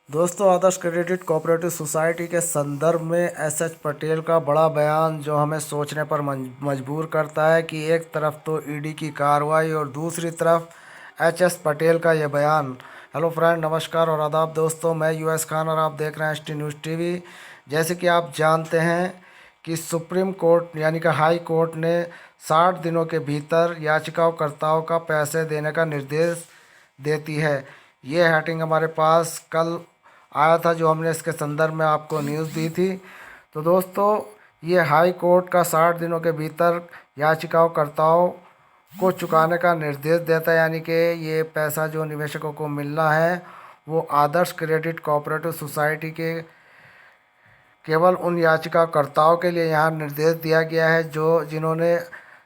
दोस्तों, आदर्श credit cooperative society के संदर्भ में एस पटेल का बड़ा बयान जो हमें सोचने पर मजबूर करता है कि एक तरफ तो ईडी की कार्रवाई और दूसरी तरफ पटेल का ये बयान। हेलो फ्रेंड, नमस्कार और आदाब दोस्तों, मैं यूएस खान और आप देख रहे हैं एसटी न्यूज़ टीवी। जैसे कि आप जानते हैं कि सुप्रीम कोर्ट यानी कि हाई कोर्ट ने 60 दिनों के भीतर याचिकाकर्ताओं का पैसे देने का निर्देश देती है। ये हेडिंग हमारे पास कल आया था जो हमने इसके संदर्भ में आपको न्यूज़ दी थी। तो दोस्तों, ये हाई कोर्ट का 60 दिनों के भीतर याचिकाकर्ताओं को चुकाने का निर्देश देता है, यानी कि ये पैसा जो निवेशकों को मिलना है वो आदर्श क्रेडिट कोऑपरेटिव सोसाइटी के केवल उन याचिकाकर्ताओं के लिए यहाँ निर्देश दिया गया है जो जिन्होंने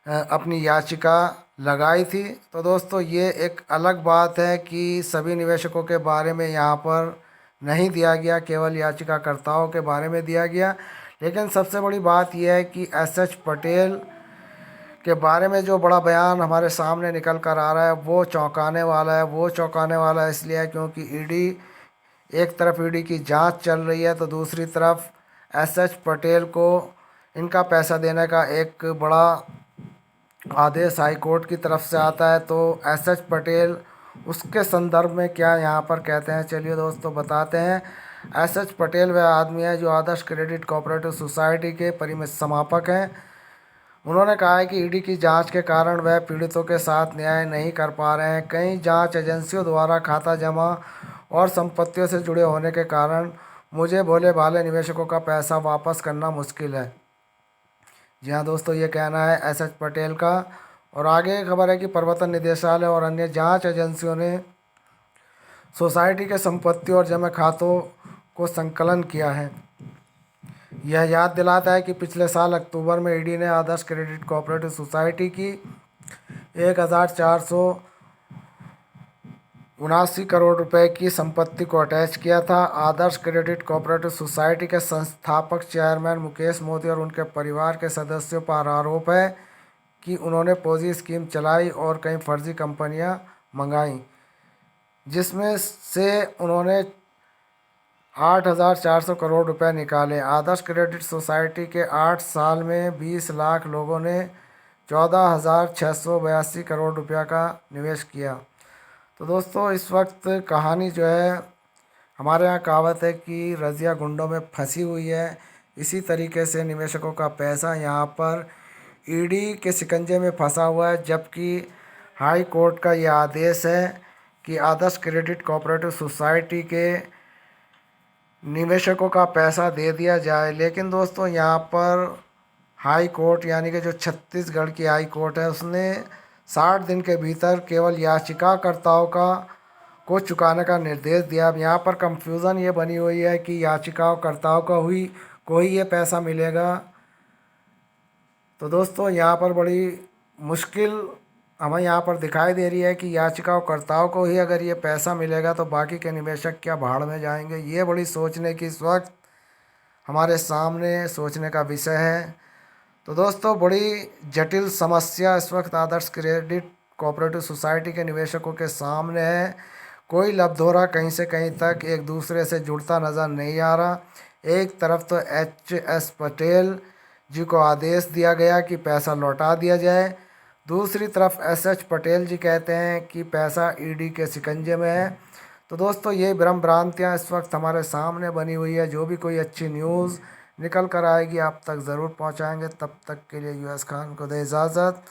अपनी याचिका लगाई थी। तो दोस्तों, ये एक अलग बात है कि सभी निवेशकों के बारे में यहाँ पर नहीं दिया गया, केवल याचिकाकर्ताओं के बारे में दिया गया। लेकिन सबसे बड़ी बात यह है कि पटेल के बारे में जो बड़ा बयान हमारे सामने निकल कर आ रहा है वो चौंकाने वाला है। वो चौंकाने वाला है इसलिए क्योंकि ईडी, एक तरफ ईडी की जांच चल रही है तो दूसरी तरफ पटेल को इनका पैसा देने का एक बड़ा आदेश हाई कोर्ट की तरफ से आता है। तो पटेल उसके संदर्भ में क्या यहाँ पर कहते हैं, चलिए दोस्तों बताते हैं। पटेल वह आदमी है जो आदर्श क्रेडिट कोऑपरेटिव सोसाइटी के परिसमापक हैं। उन्होंने कहा है कि ईडी की जांच के कारण वह पीड़ितों के साथ न्याय नहीं कर पा रहे हैं। कई जांच एजेंसियों द्वारा खाता जमा और संपत्तियों से जुड़े होने के कारण मुझे भोले भाले निवेशकों का पैसा वापस करना मुश्किल है। जी हाँ दोस्तों, ये कहना है पटेल का। और आगे खबर है कि प्रवर्तन निदेशालय और अन्य जांच एजेंसियों ने सोसाइटी के संपत्ति और जमा खातों को संकलन किया है। यह याद दिलाता है कि पिछले साल अक्टूबर में ईडी ने आदर्श क्रेडिट कोऑपरेटिव सोसाइटी की 1,479 करोड़ रुपए की संपत्ति को अटैच किया था। आदर्श क्रेडिट कोऑपरेटिव सोसाइटी के संस्थापक चेयरमैन मुकेश मोदी और उनके परिवार के सदस्यों पर आरोप है कि उन्होंने पोजी स्कीम चलाई और कई फर्जी कंपनियां मंगाई, जिसमें से उन्होंने 8,400 करोड़ रुपए निकाले। आदर्श क्रेडिट सोसाइटी के 8 साल में 20 लाख लोगों ने 14,682 करोड़ रुपया का निवेश किया। तो दोस्तों, इस वक्त कहानी जो है, हमारे यहाँ कहावत है कि रज़िया गुंडों में फंसी हुई है। इसी तरीके से निवेशकों का पैसा यहाँ पर ईडी के शिकंजे में फंसा हुआ है, जबकि हाई कोर्ट का यह आदेश है कि आदर्श क्रेडिट कोऑपरेटिव सोसाइटी के निवेशकों का पैसा दे दिया जाए। लेकिन दोस्तों, यहाँ पर हाई कोर्ट यानी कि जो छत्तीसगढ़ की हाई कोर्ट है उसने 60 दिन के भीतर केवल याचिकाकर्ताओं का को चुकाने का निर्देश दिया। अब यहाँ पर कंफ्यूजन ये बनी हुई है कि याचिकाकर्ताओं को ही ये पैसा मिलेगा। तो दोस्तों, यहाँ पर बड़ी मुश्किल हमें यहाँ पर दिखाई दे रही है कि याचिकाकर्ताओं को ही अगर ये पैसा मिलेगा तो बाकी के निवेशक क्या भाड़ में जाएंगे। ये बड़ी सोचने की इस वक्त हमारे सामने सोचने का विषय है। तो दोस्तों, बड़ी जटिल समस्या इस वक्त आदर्श क्रेडिट कोऑपरेटिव सोसाइटी के निवेशकों के सामने है। कोई लबधोरा कहीं से कहीं तक एक दूसरे से जुड़ता नज़र नहीं आ रहा। एक तरफ तो पटेल जी को आदेश दिया गया कि पैसा लौटा दिया जाए, दूसरी तरफ पटेल जी कहते हैं कि पैसा ईडी के शिकंजे में है। तो दोस्तों, ये भ्रम भ्रांतियाँ इस वक्त हमारे सामने बनी हुई है। जो भी कोई अच्छी न्यूज़ निकल कर आएगी आप तक ज़रूर पहुंचाएंगे। तब तक के लिए यूएस खान को दे इजाज़त।